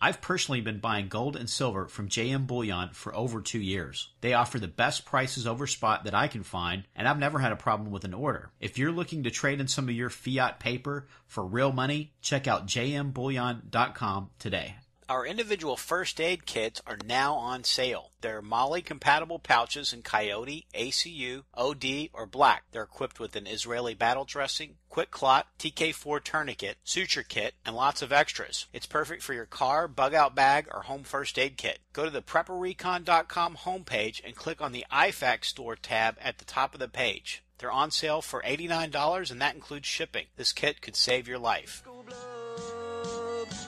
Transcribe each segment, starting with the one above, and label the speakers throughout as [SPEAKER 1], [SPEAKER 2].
[SPEAKER 1] I've personally been buying gold and silver from JM Bullion for over 2 years. They offer the best prices over spot that I can find, and I've never had a problem with an order. If you're looking to trade in some of your fiat paper for real money, check out jmbullion.com today.
[SPEAKER 2] Our individual first aid kits are now on sale. They're MOLLE-compatible pouches in Coyote, ACU, OD, or Black. They're equipped with an Israeli battle dressing, quick clot, TK4 tourniquet, suture kit, and lots of extras. It's perfect for your car, bug-out bag, or home first aid kit. Go to the PrepperRecon.com homepage and click on the IFAC store tab at the top of the page. They're on sale for $89, and that includes shipping. This kit could save your life.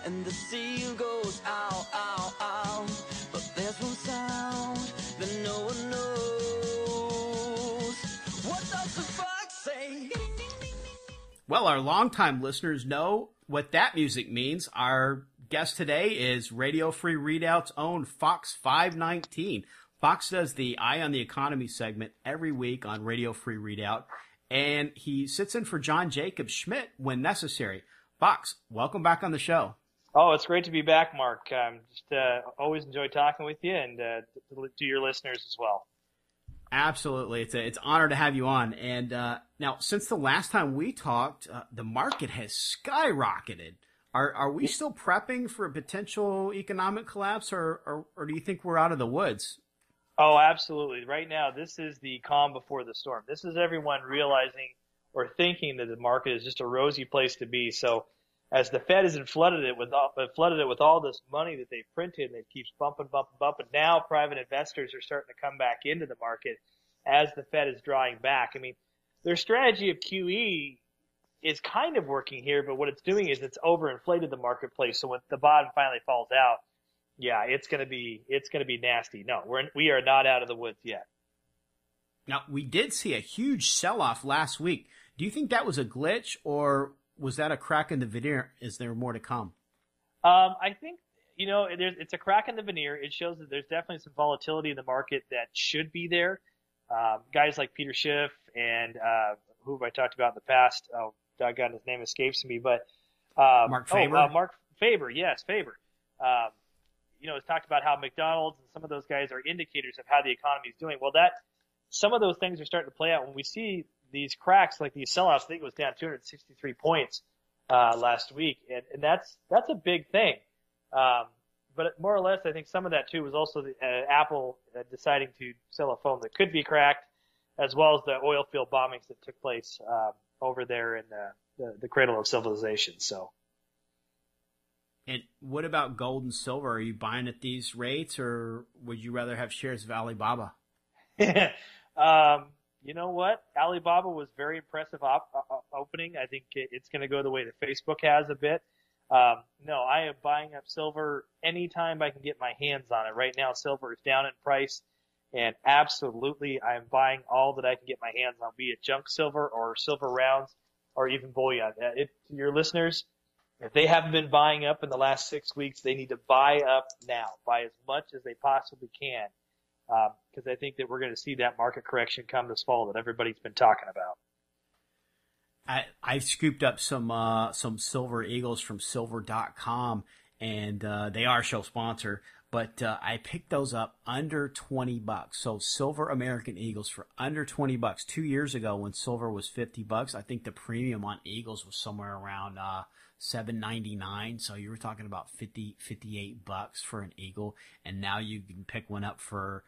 [SPEAKER 3] And the seal goes ow, ow, ow. But there's one sound that no one knows. What does the fox say?
[SPEAKER 1] Well, our longtime listeners know what that music means. Our guest today is Radio Free Readout's own Fox519. Fox does the Eye on the Economy segment every week on Radio Free Readout, and he sits in for John Jacob Schmidt when necessary. Fox, welcome back on the show.
[SPEAKER 4] Oh, it's great to be back, Mark. Always enjoy talking with you and to your listeners as well.
[SPEAKER 1] Absolutely. It's an honor to have you on. And now, since the last time we talked, the market has skyrocketed. Are we still prepping for a potential economic collapse, or do you think we're out of the woods?
[SPEAKER 4] Oh, absolutely. Right now, this is the calm before the storm. This is everyone realizing or thinking that the market is just a rosy place to be. So as the Fed has flooded it with all this money that they've printed, and it keeps bumping. Now private investors are starting to come back into the market as the Fed is drawing back. I mean, their strategy of QE is kind of working here, but what it's doing is it's overinflated the marketplace. So when the bottom finally falls out, yeah, it's going to be nasty. No, we are not out of the woods yet.
[SPEAKER 1] Now, we did see a huge sell-off last week. Do you think that was a glitch, or was that a crack in the veneer? Is there more to come?
[SPEAKER 4] I think, it's a crack in the veneer. It shows that there's definitely some volatility in the market that should be there. Guys like Peter Schiff and who have I talked about in the past? Oh, doggone, his name escapes me. But
[SPEAKER 1] Mark Faber.
[SPEAKER 4] Mark Faber, yes, Faber. Has talked about how McDonald's and some of those guys are indicators of how the economy is doing. Well, some of those things are starting to play out when we see these cracks, like these sellouts. I think it was down 263 points last week, and that's a big thing. But more or less, I think some of that too was also Apple deciding to sell a phone that could be cracked, as well as the oil field bombings that took place over there in the cradle of civilization. So.
[SPEAKER 1] And what about gold and silver? Are you buying at these rates, or would you rather have shares of Alibaba?
[SPEAKER 4] You know what? Alibaba was very impressive opening. I think it's going to go the way that Facebook has a bit. No, I am buying up silver anytime I can get my hands on it. Right now, silver is down in price, and absolutely, I am buying all that I can get my hands on, be it junk silver or silver rounds or even bullion. To your listeners, if they haven't been buying up in the last 6 weeks, they need to buy up now. Buy as much as they possibly can, because I think that we're going to see that market correction come this fall that everybody's been talking about.
[SPEAKER 1] I scooped up some silver eagles from silver.com, and they are show sponsor, but I picked those up under $20. So silver American Eagles for under $20. 2 years ago when silver was $50, I think the premium on Eagles was somewhere around $7.99. So you were talking about $58 for an Eagle, and now you can pick one up for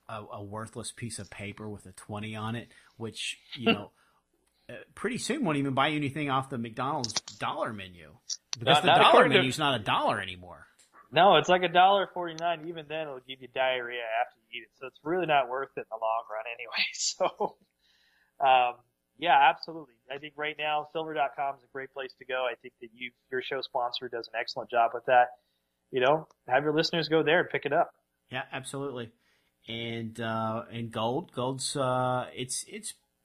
[SPEAKER 1] a worthless piece of paper with a 20 on it, which, pretty soon won't even buy you anything off the McDonald's dollar menu, because the dollar menu is not $1 anymore.
[SPEAKER 4] No, it's like $1.49. Even then, it'll give you diarrhea after you eat it. So it's really not worth it in the long run anyway. So, yeah, absolutely. I think right now, silver.com is a great place to go. I think that your show sponsor does an excellent job with that. Have your listeners go there and pick it up.
[SPEAKER 1] Yeah, absolutely. And gold's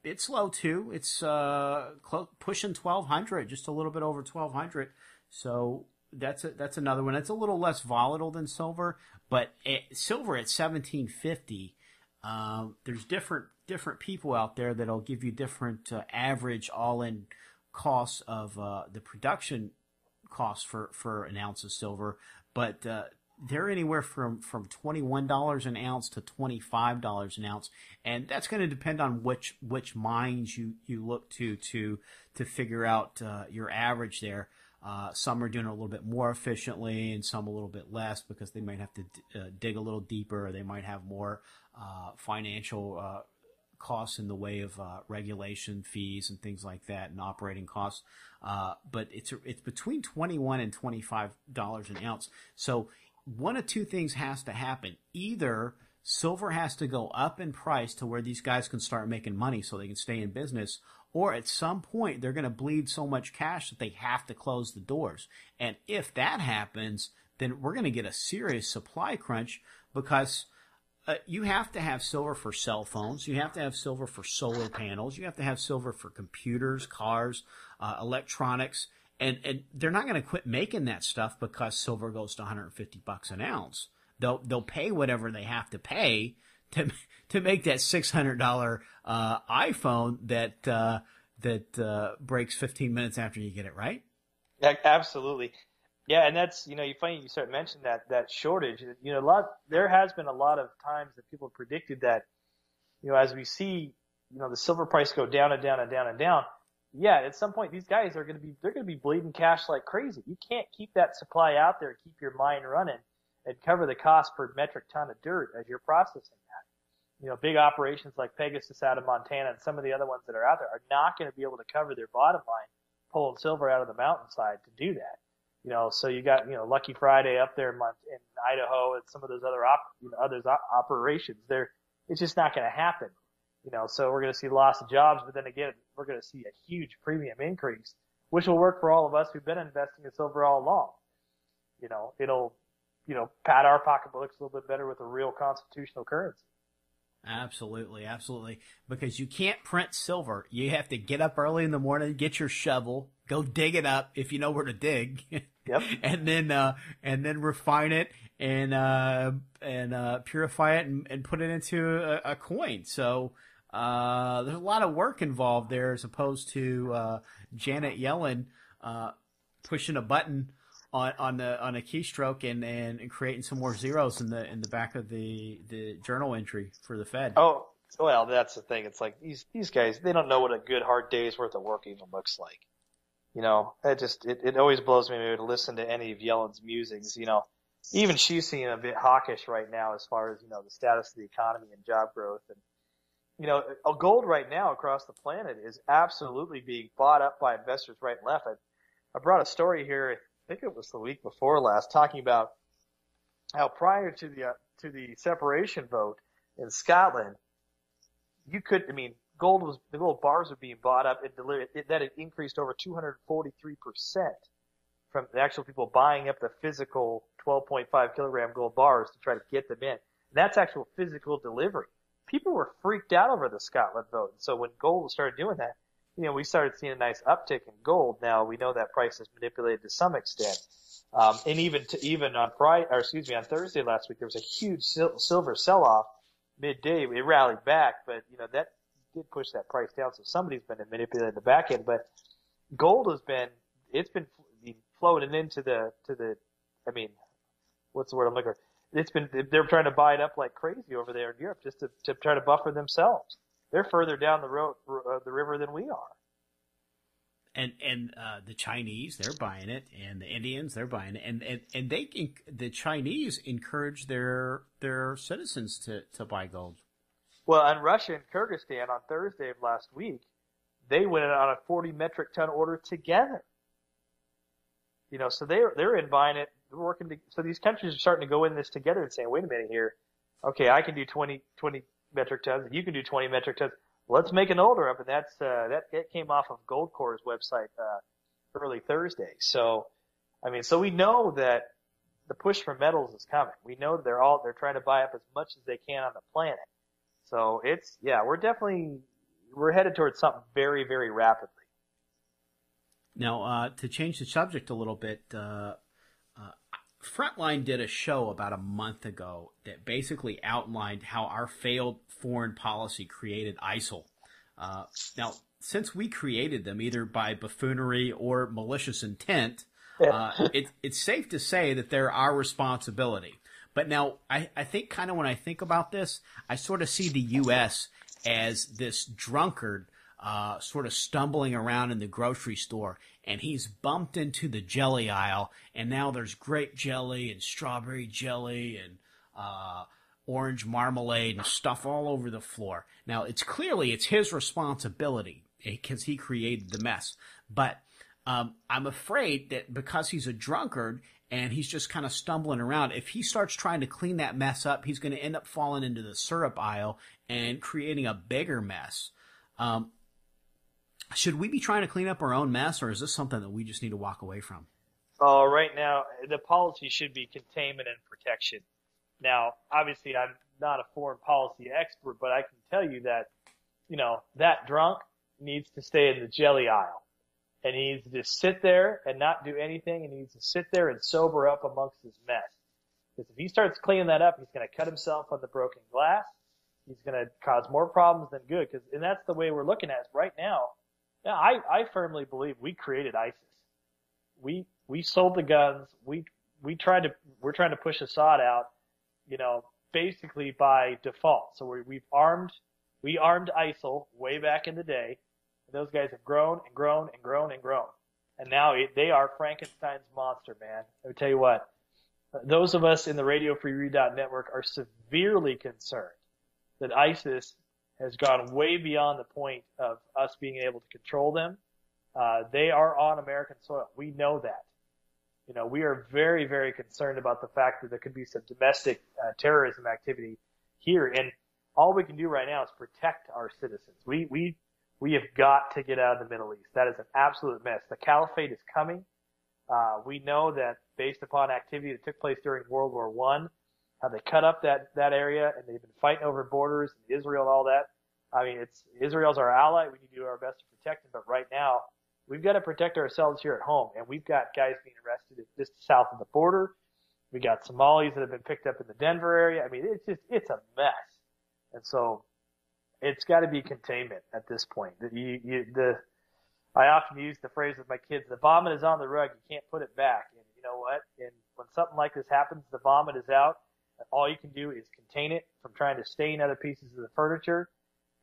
[SPEAKER 1] it's low too. It's pushing 1,200, just a little bit over 1,200. So that's another one. It's a little less volatile than silver, but silver at 1,750. There's different people out there that'll give you different average all-in costs of the production cost for an ounce of silver, but they're anywhere from $21 an ounce to $25 an ounce, and that's going to depend on which mines you look to figure out your average there. Some are doing it a little bit more efficiently, and some a little bit less because they might have to dig a little deeper, or they might have more financial costs in the way of regulation fees and things like that, and operating costs. But it's between $21 and $25 an ounce. So one of two things has to happen. Either silver has to go up in price to where these guys can start making money so they can stay in business, or at some point they're going to bleed so much cash that they have to close the doors. And if that happens, then we're going to get a serious supply crunch, because you have to have silver for cell phones. You have to have silver for solar panels. You have to have silver for computers, cars, electronics. And they're not going to quit making that stuff because silver goes to $150 an ounce. They'll pay whatever they have to pay to make that $600 iPhone that breaks 15 minutes after you get it, right?
[SPEAKER 4] Yeah, absolutely. Yeah, and that's, you funny you start mentioning that shortage. There has been a lot of times that people predicted that, as we see, the silver price go down and down and down and down. Yeah, at some point these guys they're going to be bleeding cash like crazy. You can't keep that supply out there, keep your mine running, and cover the cost per metric ton of dirt as you're processing that. Big operations like Pegasus out of Montana and some of the other ones that are out there are not going to be able to cover their bottom line pulling silver out of the mountainside to do that. So you got, Lucky Friday up there in Idaho and some of those other operations there. It's just not going to happen. So we're going to see loss of jobs, but then again, we're going to see a huge premium increase, which will work for all of us who've been investing in silver all along. It'll, pad our pocketbooks a little bit better with a real constitutional currency.
[SPEAKER 1] Absolutely, absolutely. Because you can't print silver. You have to get up early in the morning, get your shovel, go dig it up if you know where to dig.
[SPEAKER 4] Yep.
[SPEAKER 1] and then refine it and purify it and put it into a coin. So there's a lot of work involved there, as opposed to Janet Yellen pushing a button on a keystroke and creating some more zeros in the back of the journal entry for the Fed.
[SPEAKER 4] Oh, well, that's the thing. It's like these guys, they don't know what a good hard day's worth of work even looks like. It always blows me away to listen to any of Yellen's musings. Even she's seeming a bit hawkish right now as far as, the status of the economy and job growth. And, gold right now across the planet is absolutely being bought up by investors right and left. I brought a story here, I think it was the week before last, talking about how prior to the separation vote in Scotland, the gold bars were being bought up and delivered. That had increased over 243% from the actual people buying up the physical 12.5 kilogram gold bars to try to get them in. And that's actual physical delivery. People were freaked out over the Scotland vote. And so when gold started doing that, we started seeing a nice uptick in gold. Now we know that price is manipulated to some extent. And even on Thursday last week, there was a huge silver sell-off midday. It rallied back, but that did push that price down. So somebody's been manipulating the back end, but gold it's been floating into what's the word I'm looking for? They're trying to buy it up like crazy over there in Europe just to try to buffer themselves. They're further down the river than we are.
[SPEAKER 1] And the Chinese, they're buying it, and the Indians, they're buying it, and the Chinese encourage their citizens to buy gold.
[SPEAKER 4] Well, and Russia and Kyrgyzstan on Thursday of last week, they went on a 40 metric ton order together. So they're in buying it. They're working. So these countries are starting to go in this together and saying, wait a minute here. Okay, I can do 20 metric tons, and you can do 20 metric tons. Let's make an order up, and that came off of Goldcore's website early Thursday. So we know that the push for metals is coming. We know that they're trying to buy up as much as they can on the planet. So we're headed towards something very, very rapidly.
[SPEAKER 1] Now, to change the subject a little bit, Frontline did a show about a month ago that basically outlined how our failed foreign policy created ISIL. Now, since we created them, either by buffoonery or malicious intent, It's safe to say that they're our responsibility. But now, I think kind of when I think about this, I sort of see the U.S. as this drunkard sort of stumbling around in the grocery store, and he's bumped into the jelly aisle, and now there's grape jelly and strawberry jelly and orange marmalade and stuff all over the floor. Now, it's his responsibility because he created the mess. But I'm afraid that because he's a drunkard and he's just kind of stumbling around, if he starts trying to clean that mess up, he's going to end up falling into the syrup aisle and creating a bigger mess. Should we be trying to clean up our own mess, or is this something that we just need to walk away from?
[SPEAKER 4] Oh, right now, the policy should be containment and protection. Now, obviously, I'm not a foreign policy expert, but I can tell you that, that drunk needs to stay in the jelly aisle. And he needs to just sit there and not do anything, and he needs to sit there and sober up amongst his mess. Because if he starts cleaning that up, he's going to cut himself on the broken glass. He's going to cause more problems than good. And that's the way we're looking at it right now. Now, I firmly believe we created ISIS. We sold the guns. We're trying to push Assad out, basically by default. So we armed ISIL way back in the day. And those guys have grown and grown and grown and grown. And now they are Frankenstein's monster, man. I'll tell you what, those of us in the Radio Free Redoubt network are severely concerned that ISIS has gone way beyond the point of us being able to control them. They are on American soil. We know that. We are very, very concerned about the fact that there could be some domestic terrorism activity here. And all we can do right now is protect our citizens. We have got to get out of the Middle East. That is an absolute mess. The caliphate is coming. We know that based upon activity that took place during World War I, how they cut up that area, and they've been fighting over borders and Israel and all that. I mean, Israel's our ally. We need to do our best to protect them. But right now, we've got to protect ourselves here at home. And we've got guys being arrested just south of the border. We got Somalis that have been picked up in the Denver area. I mean, it's a mess. And so it's got to be containment at this point. I often use the phrase with my kids, the vomit is on the rug. You can't put it back. And you know what? And when something like this happens, the vomit is out. All you can do is contain it from trying to stain other pieces of the furniture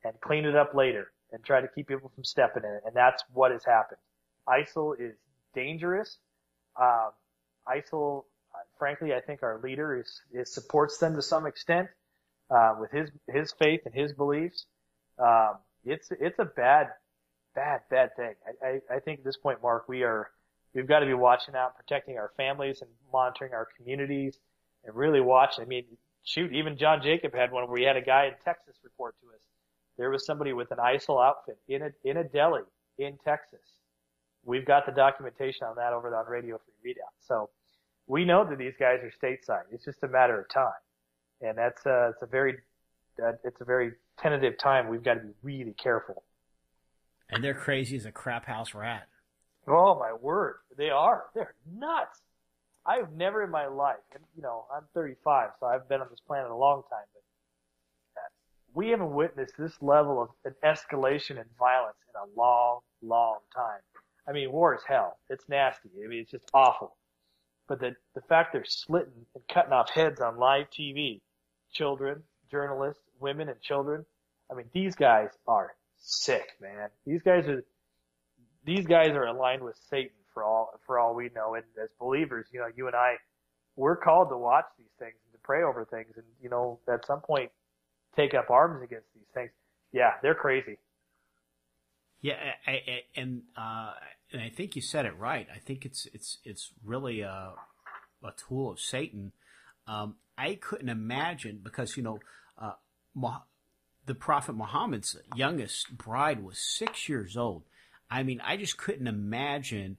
[SPEAKER 4] and clean it up later and try to keep people from stepping in it. And that's what has happened. ISIL is dangerous. ISIL, frankly, I think our leader supports them to some extent, with his faith and his beliefs. It's a bad thing. I think at this point, Mark, we've got to be watching out, protecting our families and monitoring our communities and really watching. I mean, shoot, even John Jacob had one where we had a guy in Texas report to us. There was somebody with an ISIL outfit in a deli in Texas. We've got the documentation on that over on Radio Free Redoubt. So we know that these guys are stateside. It's just a matter of time. And it's a very tentative time. We've got to be really careful.
[SPEAKER 1] And they're crazy as a crap house rat.
[SPEAKER 4] Oh my word. They are. They're nuts. I've never in my life, and I'm 35, so I've been on this planet a long time, but we haven't witnessed this level of an escalation in violence in a long, long time. I mean, war is hell. It's nasty. I mean, it's just awful. But the fact they're slitting and cutting off heads on live TV, children, journalists, women and children. I mean, these guys are sick, man. These guys are aligned with Satan for all we know. And as believers, you and I, we're called to watch these things and to pray over things and, at some point take up arms against these things. Yeah, they're crazy.
[SPEAKER 1] Yeah, and I think you said it right. I think it's really a tool of Satan. I couldn't imagine because the Prophet Muhammad's youngest bride was 6 years old. I mean, I just couldn't imagine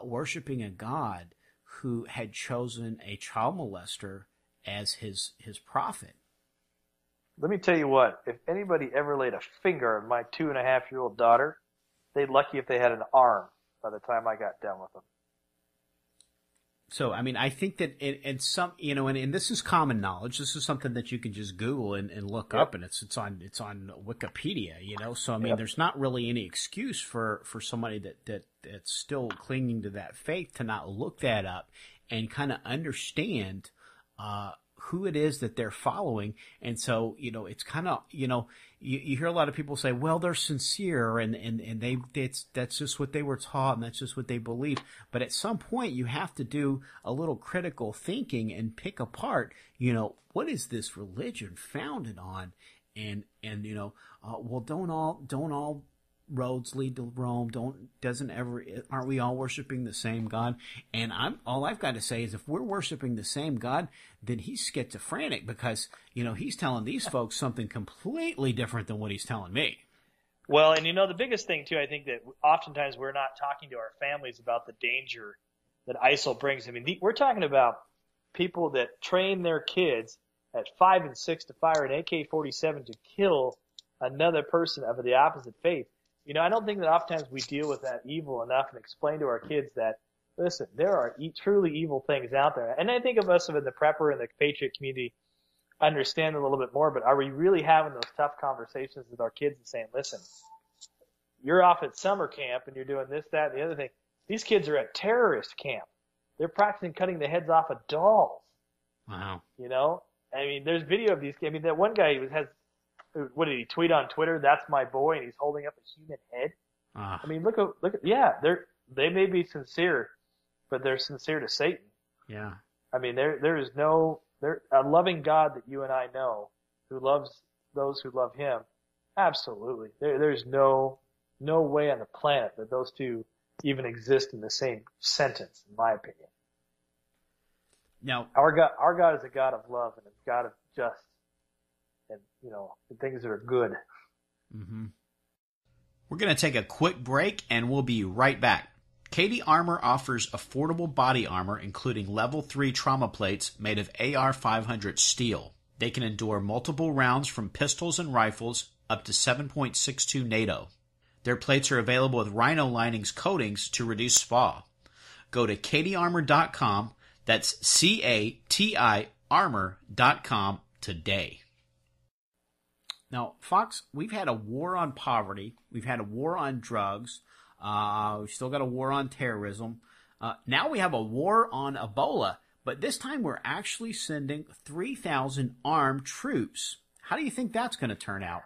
[SPEAKER 1] worshiping a God who had chosen a child molester as his prophet.
[SPEAKER 4] Let me tell you what, if anybody ever laid a finger on my 2.5-year-old daughter, they'd lucky if they had an arm by the time I got done with them.
[SPEAKER 1] So, I mean, I think that in some, you know, and this is common knowledge. This is something that you can just Google and look up, and it's on Wikipedia, you know. So, I mean, there's not really any excuse for somebody that's still clinging to that faith to not look that up and kind of understand who it is that they're following. And so, you know, it's kind of, you know, you hear a lot of people say, well, they're sincere and that's just what they were taught and that's just what they believe. But at some point you have to do a little critical thinking and pick apart, you know, what is this religion founded on? And you know, well, don't all roads lead to Rome? Aren't we all worshiping the same God? And all I've got to say is if we're worshiping the same God, then he's schizophrenic, because, you know, he's telling these folks something completely different than what he's telling me.
[SPEAKER 4] Well, and you know, the biggest thing too, I think that oftentimes we're not talking to our families about the danger that ISIL brings. I mean, we're talking about people that train their kids at 5 and 6 to fire an AK-47 to kill another person of the opposite faith. You know, I don't think that oftentimes we deal with that evil enough and explain to our kids that, listen, there are truly evil things out there. And I think of us in the prepper and the patriot community understand a little bit more, but are we really having those tough conversations with our kids and saying, listen, you're off at summer camp and you're doing this, that, and the other thing. These kids are at terrorist camp. They're practicing cutting the heads off of dolls.
[SPEAKER 1] Wow.
[SPEAKER 4] You know? I mean, there's video of these. I mean, that one guy what did he tweet on Twitter? That's my boy, and he's holding up a human head. I mean, look at, yeah, they may be sincere, but they're sincere to Satan.
[SPEAKER 1] Yeah.
[SPEAKER 4] I mean, there is a loving God that you and I know, who loves those who love him. Absolutely. There's no way on the planet that those two even exist in the same sentence, in my opinion.
[SPEAKER 1] Now,
[SPEAKER 4] our God is a God of love and a God of just, and, you know, the things that are good.
[SPEAKER 1] Mm-hmm.
[SPEAKER 2] We're going to take a quick break and we'll be right back. Katie Armor offers affordable body armor, including level 3 trauma plates made of AR-500 steel. They can endure multiple rounds from pistols and rifles up to 7.62 NATO. Their plates are available with rhino linings coatings to reduce SPA. Go to katiearmor.com, that's CATI armor.com today.
[SPEAKER 1] Now, Fox, we've had a war on poverty. We've had a war on drugs. We've still got a war on terrorism. Now we have a war on Ebola, but this time we're actually sending 3,000 armed troops. How do you think that's going to turn out?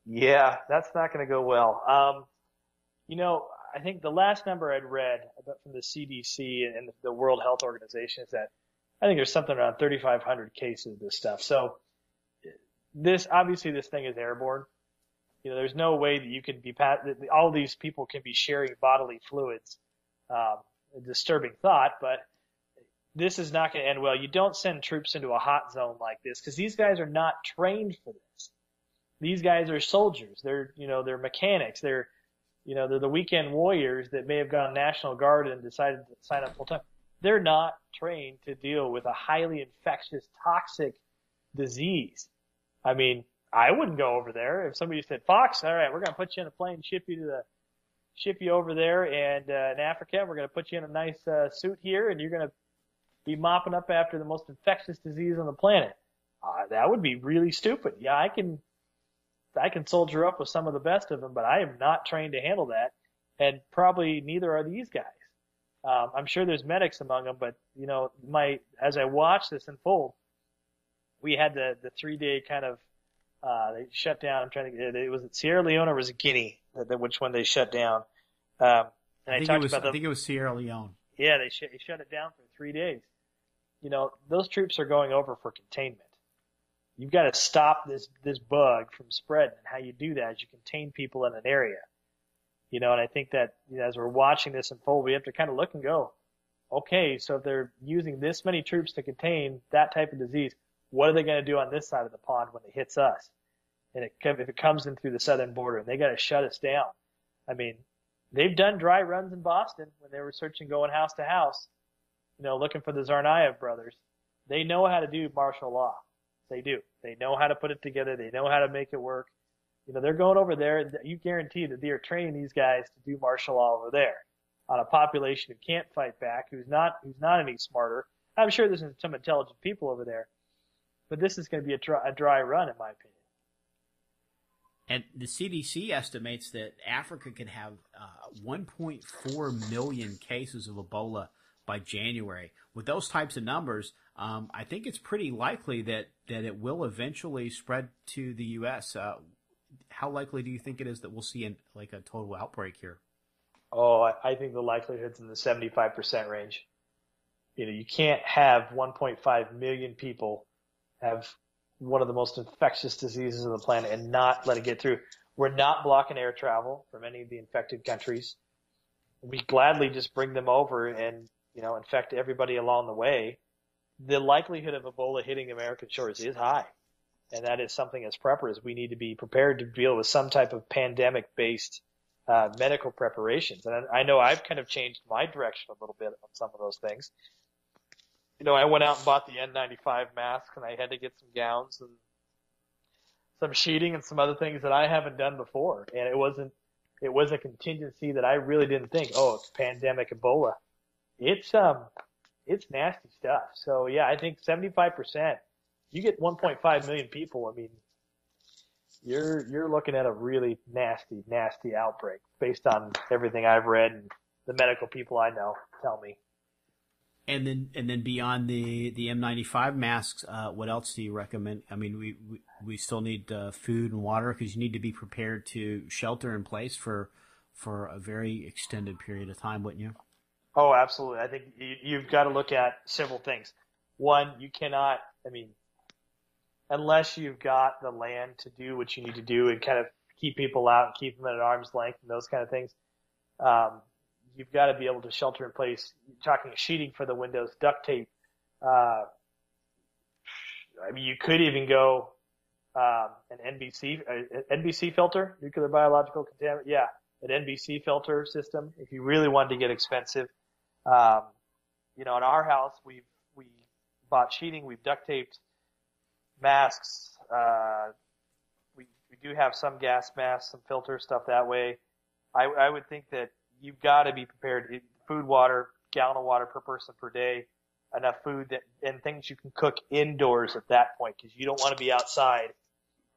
[SPEAKER 4] Yeah, that's not going to go well. You know, I think the last number I'd read from the CDC and the World Health Organization is that I think there's something around 3,500 cases of this stuff. So obviously this thing is airborne. You know, there's no way that you can all these people can be sharing bodily fluids. A disturbing thought, but this is not going to end well. You don't send troops into a hot zone like this because these guys are not trained for this. These guys are soldiers. They're mechanics. They're the weekend warriors that may have gone National Guard and decided to sign up full time. They're not trained to deal with a highly infectious, toxic disease. I mean, I wouldn't go over there if somebody said, Fox, all right, we're going to put you in a plane, ship you over there, and in Africa, we're going to put you in a nice suit here, and you're going to be mopping up after the most infectious disease on the planet. That would be really stupid. Yeah, I can soldier up with some of the best of them, but I am not trained to handle that, and probably neither are these guys. I'm sure there's medics among them, but you know, as I watched this unfold, we had the 3-day kind of they shut down. It was at Sierra Leone or was it Guinea? Which one they shut down? And I think it was Sierra Leone. Yeah, they shut it down for 3 days. You know, those troops are going over for containment. You've got to stop this bug from spreading. And how you do that is you contain people in an area. You know, and I think that, you know, as we're watching this unfold, we have to kind of look and go, okay, so if they're using this many troops to contain that type of disease, what are they going to do on this side of the pond when it hits us? And if it comes in through the southern border, and they got to shut us down. I mean, they've done dry runs in Boston when they were going house to house, you know, looking for the Tsarnaev brothers. They know how to do martial law. They do. They know how to put it together. They know how to make it work. You know, they're going over there. You guarantee that they are training these guys to do martial law over there. on a population who can't fight back, who's not any smarter. I'm sure there's some intelligent people over there, but this is going to be a dry run, in my opinion.
[SPEAKER 1] And the CDC estimates that Africa could have 1.4 million cases of Ebola by January. With those types of numbers, I think it's pretty likely that it will eventually spread to the U.S. How likely do you think it is that we'll see a total outbreak here?
[SPEAKER 4] Oh, I think the likelihood's in the 75% range. You can't have 1.5 million people have one of the most infectious diseases on the planet and not let it get through. We're not blocking air travel from any of the infected countries. We gladly just bring them over and, infect everybody along the way. The likelihood of Ebola hitting American shores is high. And that is something as preppers we need to be prepared to deal with some type of pandemic-based medical preparations. And I know I've kind of changed my direction a little bit on some of those things. I went out and bought the N95 mask, and I had to get some gowns and some sheeting and some other things that I haven't done before. And it was a contingency that I really didn't think, it's pandemic Ebola. It's nasty stuff. So yeah, I think 75%, you get 1.5 million people. I mean, you're looking at a really nasty outbreak based on everything I've read and the medical people I know tell me.
[SPEAKER 1] And then beyond the N95 masks, what else do you recommend? I mean, we still need food and water because you need to be prepared to shelter in place for a very extended period of time, wouldn't you?
[SPEAKER 4] Oh, absolutely. I think you've got to look at several things. One, you cannot, unless you've got the land to do what you need to do and kind of keep people out and keep them at arm's length and those kind of things, you've got to be able to shelter in place. You're talking sheeting for the windows, duct tape. You could even go an NBC filter, nuclear biological contaminant. Yeah, an NBC filter system if you really wanted to get expensive. In our house, we bought sheeting, we've duct taped masks. We do have some gas masks, some filter stuff that way. I would think that you've got to be prepared. Food, water, gallon of water per person per day, enough food and things you can cook indoors at that point because you don't want to be outside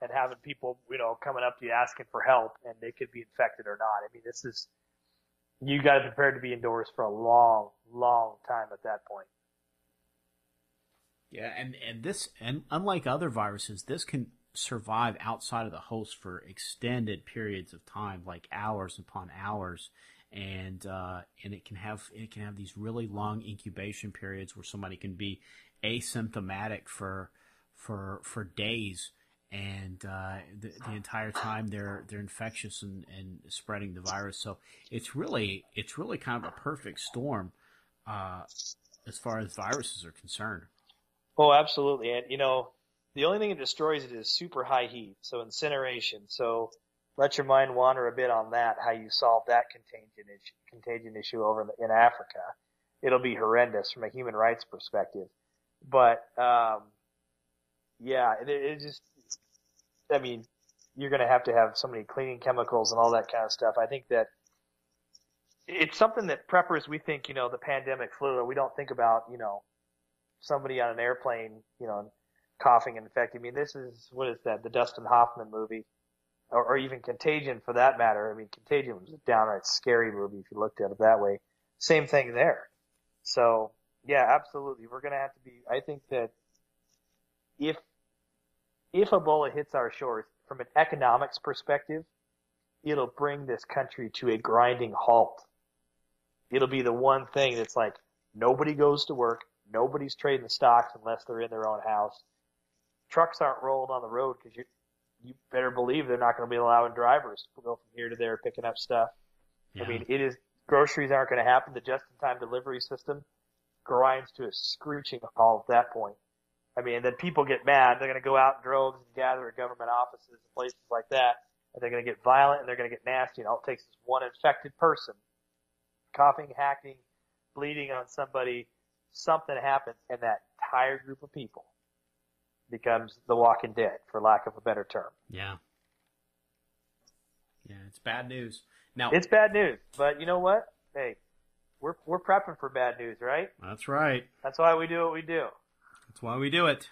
[SPEAKER 4] and having people, coming up to you asking for help and they could be infected or not. You got to be prepared to be indoors for a long, long time at that point.
[SPEAKER 1] Yeah, and unlike other viruses, this can survive outside of the host for extended periods of time, like hours upon hours, and it can have these really long incubation periods where somebody can be asymptomatic for days, and the entire time they're infectious and spreading the virus. So it's really kind of a perfect storm as far as viruses are concerned.
[SPEAKER 4] Oh, absolutely. And the only thing that destroys it is super high heat, so incineration. So let your mind wander a bit on that, how you solve that contagion issue over in Africa. It'll be horrendous from a human rights perspective. But you're going to have so many cleaning chemicals and all that kind of stuff. I think that it's something that preppers, we think, the pandemic flu, we don't think about, somebody on an airplane, coughing and infecting. This is, what is that, the Dustin Hoffman movie, or even Contagion for that matter. Contagion was a downright scary movie if you looked at it that way. Same thing there. So, yeah, absolutely. We're going to have to be, I think that if Ebola hits our shores, from an economics perspective, it'll bring this country to a grinding halt. It'll be the one thing that's like, nobody goes to work, nobody's trading stocks unless they're in their own house. Trucks aren't rolled on the road because you better believe they're not going to be allowing drivers to go from here to there picking up stuff. Yeah. Groceries aren't going to happen. The just-in-time delivery system grinds to a screeching halt at that point. And then people get mad. They're going to go out in droves and gather at government offices and places like that. And they're going to get violent and they're going to get nasty. And all it takes is one infected person coughing, hacking, bleeding on somebody. Something happens, and that entire group of people becomes the Walking Dead, for lack of a better term.
[SPEAKER 1] Yeah. Yeah, it's bad news. Now,
[SPEAKER 4] it's bad news, but you know what? Hey, we're prepping for bad news, right?
[SPEAKER 1] That's right.
[SPEAKER 4] That's why we do what we do.
[SPEAKER 1] That's why we do it.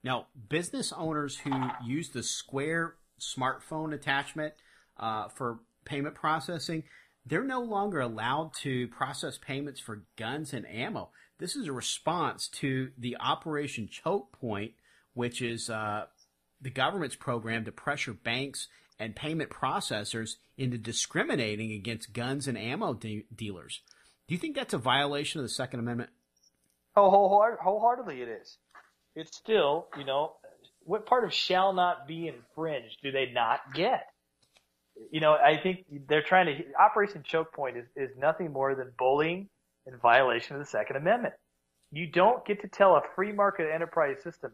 [SPEAKER 1] Now, business owners who use the Square smartphone attachment for payment processing, they're no longer allowed to process payments for guns and ammo. This is a response to the Operation Choke Point, which is the government's program to pressure banks and payment processors into discriminating against guns and ammo dealers. Do you think that's a violation of the Second Amendment?
[SPEAKER 4] Oh, wholeheartedly it is. It's still, what part of shall not be infringed do they not get? I think they're trying to, Operation Choke Point is nothing more than bullying in violation of the Second Amendment. You don't get to tell a free market enterprise system,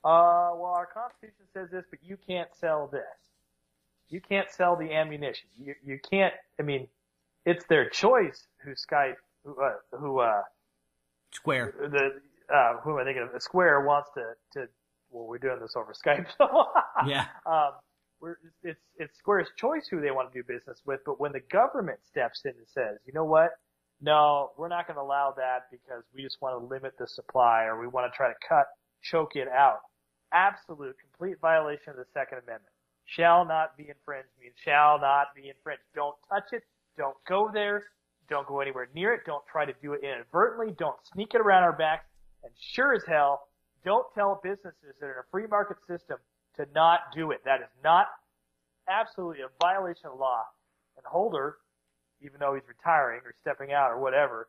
[SPEAKER 4] well, our Constitution says this, but you can't sell this. You can't sell the ammunition. You can't, it's their choice Square. Who am I thinking of? Square wants to well, we're doing this over Skype.
[SPEAKER 1] Yeah.
[SPEAKER 4] It's Square's choice who they want to do business with, but when the government steps in and says, you know what? No, we're not going to allow that because we just want to limit the supply or we want to try to choke it out. Absolute, complete violation of the Second Amendment. Shall not be infringed means shall not be infringed. Don't touch it. Don't go there. Don't go anywhere near it. Don't try to do it inadvertently. Don't sneak it around our backs. And sure as hell, don't tell businesses that are in a free market system to not do it. That is not absolutely a violation of law. And Holder, even though he's retiring or stepping out or whatever,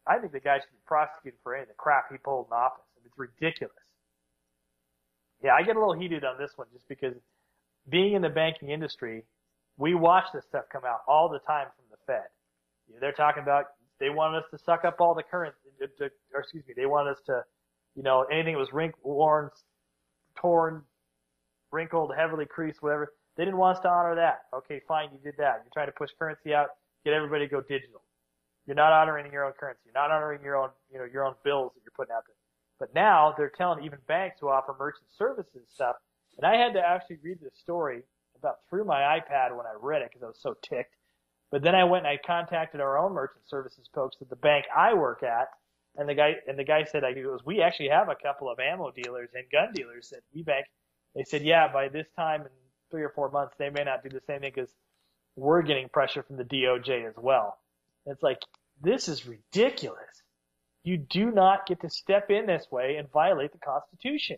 [SPEAKER 4] I think the guy should be prosecuted for any of the crap he pulled in office. It's ridiculous. Yeah, I get a little heated on this one just because being in the banking industry, we watch this stuff come out all the time from the Fed. They're talking about they want us to suck up all the currency, they want us to, anything that was worn, torn, wrinkled, heavily creased, whatever. They didn't want us to honor that. Okay, fine, you did that. You're trying to push currency out, get everybody to go digital. You're not honoring your own currency. You're not honoring your own, your own bills that you're putting out there. But now they're telling even banks who offer merchant services stuff. And I had to actually read this story about through my iPad when I read it because I was so ticked. But then I went and I contacted our own merchant services folks at the bank I work at, and the guy said, we actually have a couple of ammo dealers and gun dealers that we bank. They said, yeah, by this time in 3 or 4 months, they may not do the same thing because we're getting pressure from the DOJ as well. And it's like, this is ridiculous. You do not get to step in this way and violate the Constitution.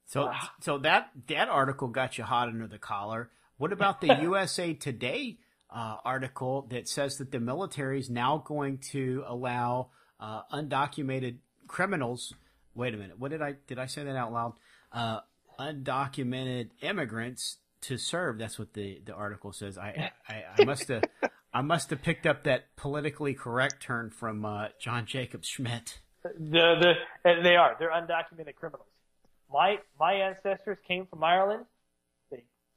[SPEAKER 1] So that article got you hot under the collar. What about the USA Today article that says that the military is now going to allow undocumented criminals? Wait a minute. What did I say that out loud? Undocumented immigrants to serve. That's what the article says. I must have picked up that politically correct term from John Jacob Schmidt.
[SPEAKER 4] They are. They're undocumented criminals. My ancestors came from Ireland.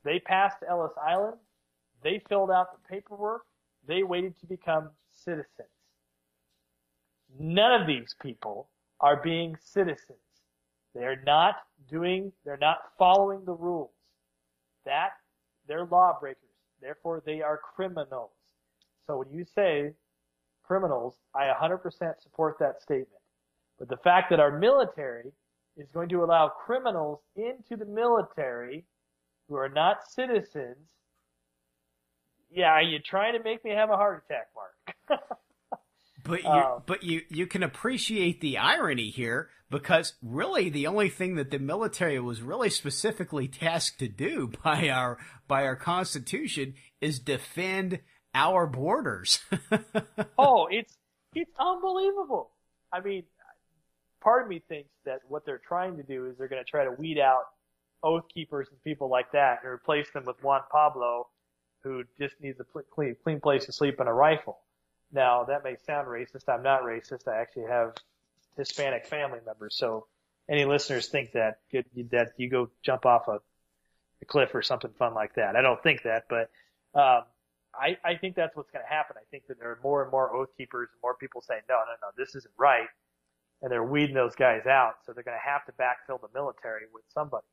[SPEAKER 4] They passed Ellis Island. They filled out the paperwork. They waited to become citizens. None of these people are being citizens. They're not following the rules. They're lawbreakers. Therefore, they are criminals. So when you say criminals, I 100% support that statement. But the fact that our military is going to allow criminals into the military who are not citizens, yeah, are you trying to make me have a heart attack, Mark?
[SPEAKER 1] But you can appreciate the irony here because really the only thing that the military was really specifically tasked to do by our Constitution is defend our borders.
[SPEAKER 4] Oh, it's unbelievable. I mean, part of me thinks that what they're trying to do is they're going to try to weed out oath keepers and people like that and replace them with Juan Pablo, who just needs a clean place to sleep and a rifle. Now, that may sound racist. I'm not racist. I actually have Hispanic family members. So any listeners think that you go jump off a cliff or something fun like that. I don't think that, but I think that's what's going to happen. I think that there are more and more oath keepers and more people saying, no, this isn't right. And they're weeding those guys out. So they're going to have to backfill the military with somebody.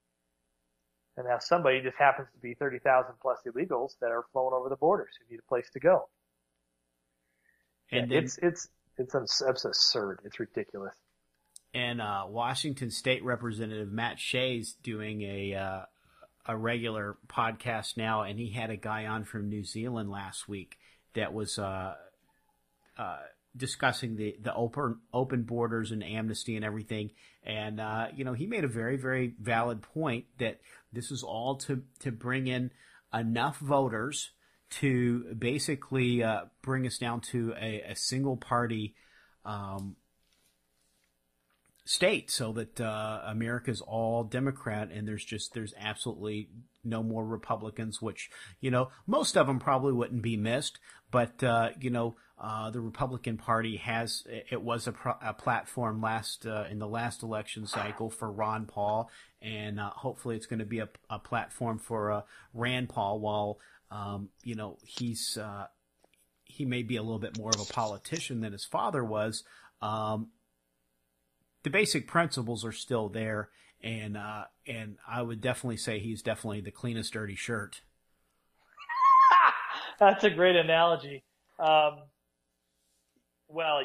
[SPEAKER 4] And now somebody just happens to be 30,000 plus illegals that are flowing over the borders who need a place to go.
[SPEAKER 1] And
[SPEAKER 4] yeah,
[SPEAKER 1] then,
[SPEAKER 4] it's absurd. It's ridiculous.
[SPEAKER 1] and Washington State Representative Matt Shea's doing a regular podcast now, and he had a guy on from New Zealand last week that was discussing the open borders and amnesty and everything. And he made a very, very valid point that this is all to bring in enough voters to basically bring us down to a single party state, so that America's all Democrat and there's absolutely no more Republicans, which, most of them probably wouldn't be missed, but the Republican Party was a platform in the last election cycle for Ron Paul, and hopefully it's going to be a platform for Rand Paul, while he may be a little bit more of a politician than his father was. The basic principles are still there, and I would definitely say he's definitely the cleanest dirty shirt.
[SPEAKER 4] That's a great analogy. Well,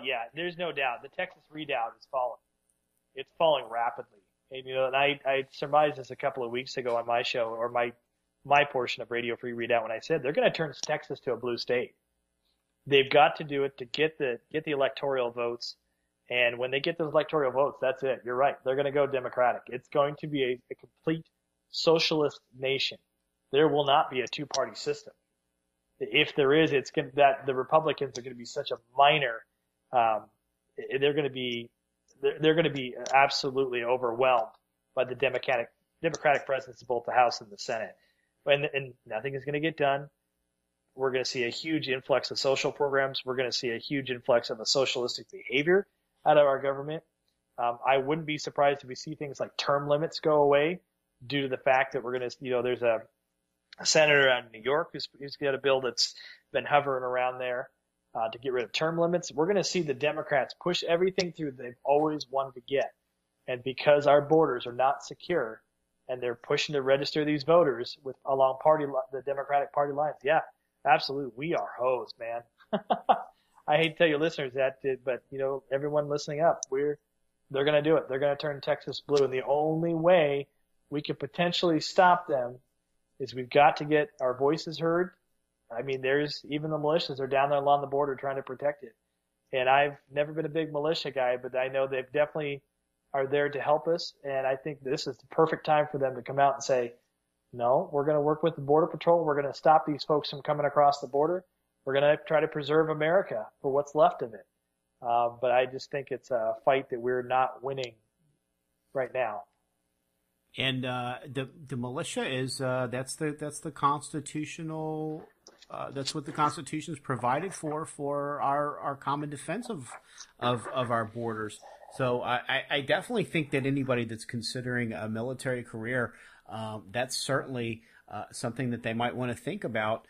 [SPEAKER 4] yeah, there's no doubt. The Texas Redoubt is falling. It's falling rapidly. And, and I surmised this a couple of weeks ago on my show, or my portion of Radio Free Redoubt, when I said they're going to turn Texas to a blue state. They've got to do it to get the electoral votes. And when they get those electoral votes, that's it. You're right. They're going to go Democratic. It's going to be a complete socialist nation. There will not be a two-party system. If there is, that the Republicans are going to be such a minor. They're going to be absolutely overwhelmed by the Democratic presence of both the House and the Senate, and nothing is going to get done. We're going to see a huge influx of social programs. We're going to see a huge influx of a socialistic behavior out of our government. I wouldn't be surprised if we see things like term limits go away due to the fact that we're going to, there's a senator out in New York who's got a bill that's been hovering around there to get rid of term limits. We're going to see the Democrats push everything through they've always wanted to get. And because our borders are not secure and they're pushing to register these voters along the Democratic Party lines, yeah, absolutely, we are hosed, man. I hate to tell your listeners that, but everyone listening up, they're going to do it. They're going to turn Texas blue, and the only way we could potentially stop them is we've got to get our voices heard. I mean, there's even the militias are down there along the border trying to protect it. And I've never been a big militia guy, but I know they definitely are there to help us. And I think this is the perfect time for them to come out and say, no, we're going to work with the Border Patrol. We're going to stop these folks from coming across the border. We're going to try to preserve America for what's left of it. But I just think it's a fight that we're not winning right now.
[SPEAKER 1] And the militia is that's the constitutional that's what the Constitution's provided for our common defense of our borders. So I definitely think that anybody that's considering a military career, that's certainly something that they might want to think about.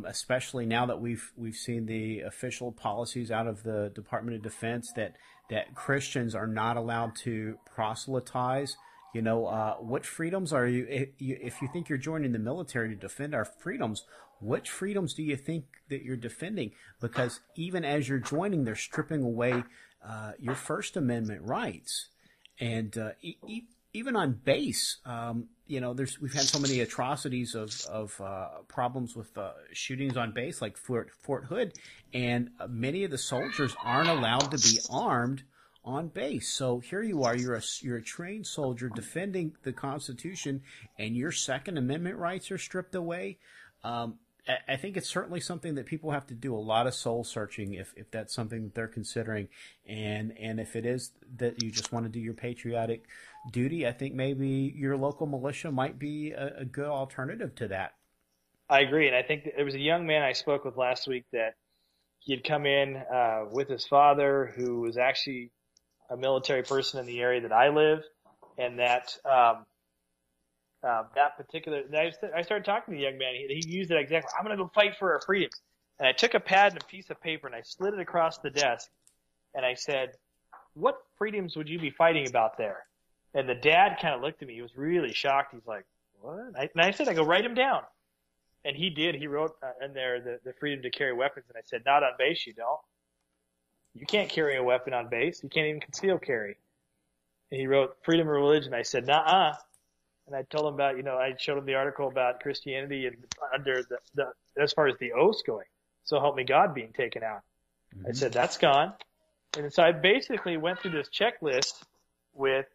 [SPEAKER 1] Especially now that we've seen the official policies out of the Department of Defense that Christians are not allowed to proselytize. What freedoms are you if you think you're joining the military to defend our freedoms, which freedoms do you think that you're defending? Because even as you're joining, they're stripping away your First Amendment rights. And even on base, we've had so many atrocities of problems with shootings on base, like Fort Hood, and many of the soldiers aren't allowed to be armed on base. So here you are, you're a trained soldier defending the Constitution, and your Second Amendment rights are stripped away. I think it's certainly something that people have to do a lot of soul searching if that's something that they're considering, and if it is that you just want to do your patriotic duty, I think maybe your local militia might be a good alternative to that.
[SPEAKER 4] I agree, and I think there was a young man I spoke with last week that he had come in with his father, who was actually a military person in the area that I live, and that particular, I started talking to the young man. He used it exactly. I'm going to go fight for our freedoms. And I took a pad and a piece of paper and I slid it across the desk. And I said, what freedoms would you be fighting about there? And the dad kind of looked at me. He was really shocked. He's like, what? And I said, I go, write them down. And he did. He wrote in there the freedom to carry weapons. And I said, not on base, you don't. You can't carry a weapon on base. You can't even conceal carry. And he wrote freedom of religion. I said, nuh-uh. And I told him about, I showed him the article about Christianity and under the as far as the oaths going. So help me God being taken out. I said, that's gone. And so I basically went through this checklist with,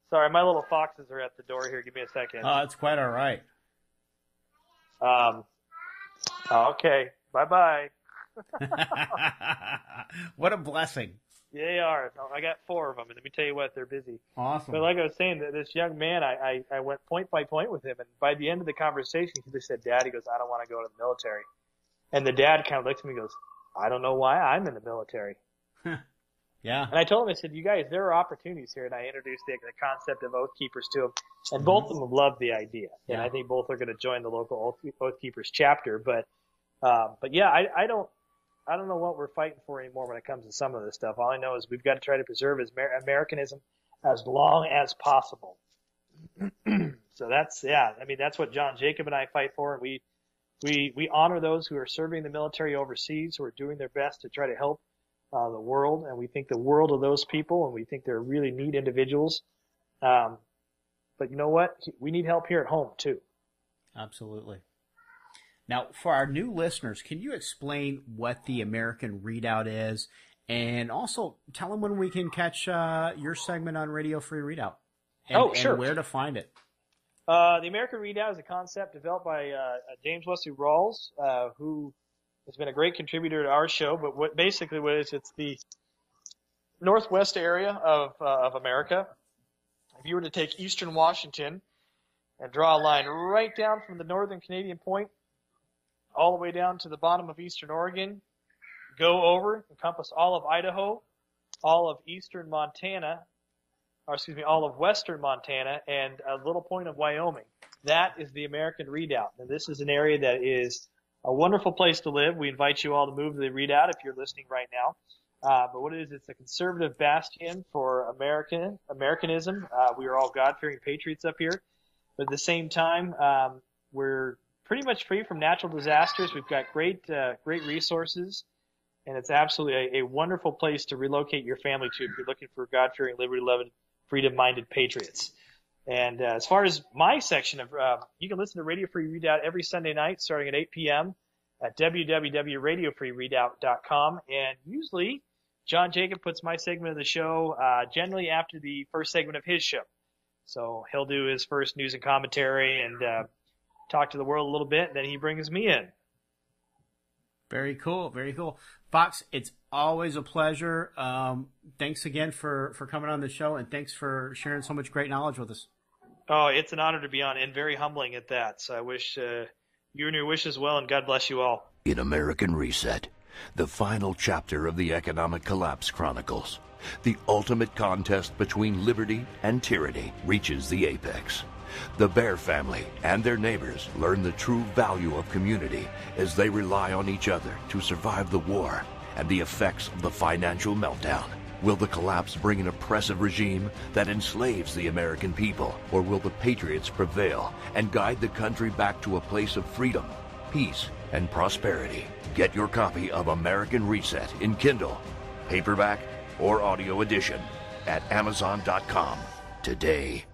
[SPEAKER 4] sorry, my little foxes are at the door here. Give me a second.
[SPEAKER 1] Oh, it's quite all right.
[SPEAKER 4] Okay. Bye-bye.
[SPEAKER 1] What a blessing.
[SPEAKER 4] They are. I got 4 of them, and let me tell you what, they're busy.
[SPEAKER 1] Awesome.
[SPEAKER 4] But like I was saying, this young man, I went point by point with him, and by the end of the conversation, he just said, Dad, he goes, I don't want to go to the military. And the dad kind of looked at me and goes, I don't know why I'm in the military.
[SPEAKER 1] Yeah.
[SPEAKER 4] And I told him, I said, you guys, there are opportunities here, and I introduced the concept of Oath Keepers to him, and both of them loved the idea. And I think both are going to join the local Oath Keepers chapter. But yeah, I don't know what we're fighting for anymore when it comes to some of this stuff. All I know is we've got to try to preserve Americanism as long as possible. So that's what John Jacob and I fight for. And we honor those who are serving the military overseas, who are doing their best to try to help the world. And we think the world of those people, and we think they're really neat individuals. But you know what? We need help here at home too.
[SPEAKER 1] Absolutely. Now, for our new listeners, can you explain what the American Redoubt is, and also tell them when we can catch your segment on Radio Free Redoubt?
[SPEAKER 4] Sure.
[SPEAKER 1] And where to find it.
[SPEAKER 4] The American Redoubt is a concept developed by James Wesley Rawls, who has been a great contributor to our show. But what it is, it's the northwest area of America. If you were to take eastern Washington and draw a line right down from the northern Canadian point all the way down to the bottom of eastern Oregon, go over, encompass all of Idaho, all of eastern Montana, all of western Montana, and a little point of Wyoming. That is the American Redoubt. And this is an area that is a wonderful place to live. We invite you all to move to the Redoubt if you're listening right now. But what it is, it's a conservative bastion for Americanism. We are all God-fearing patriots up here. But at the same time, we're pretty much free from natural disasters. We've got great resources, and it's absolutely a wonderful place to relocate your family to if you're looking for God-fearing, liberty-loving, freedom-minded patriots. And as far as my section of, you can listen to Radio Free Redoubt every Sunday night starting at 8 p.m. at www.radiofreeredout.com. And usually, John Jacob puts my segment of the show generally after the first segment of his show. So he'll do his first news and commentary and talk to the world a little bit, and then he brings me in.
[SPEAKER 1] Very cool, very cool. Fox, it's always a pleasure. Thanks again for coming on the show, and thanks for sharing so much great knowledge with us.
[SPEAKER 4] Oh, it's an honor to be on, and very humbling at that. So I wish you and your wishes well, and God bless you all.
[SPEAKER 5] In American Reset, the final chapter of the Economic Collapse Chronicles, the ultimate contest between liberty and tyranny reaches the apex. The Bear family and their neighbors learn the true value of community as they rely on each other to survive the war and the effects of the financial meltdown. Will the collapse bring an oppressive regime that enslaves the American people, or will the patriots prevail and guide the country back to a place of freedom, peace, and prosperity? Get your copy of American Reset in Kindle, paperback, or audio edition at Amazon.com today.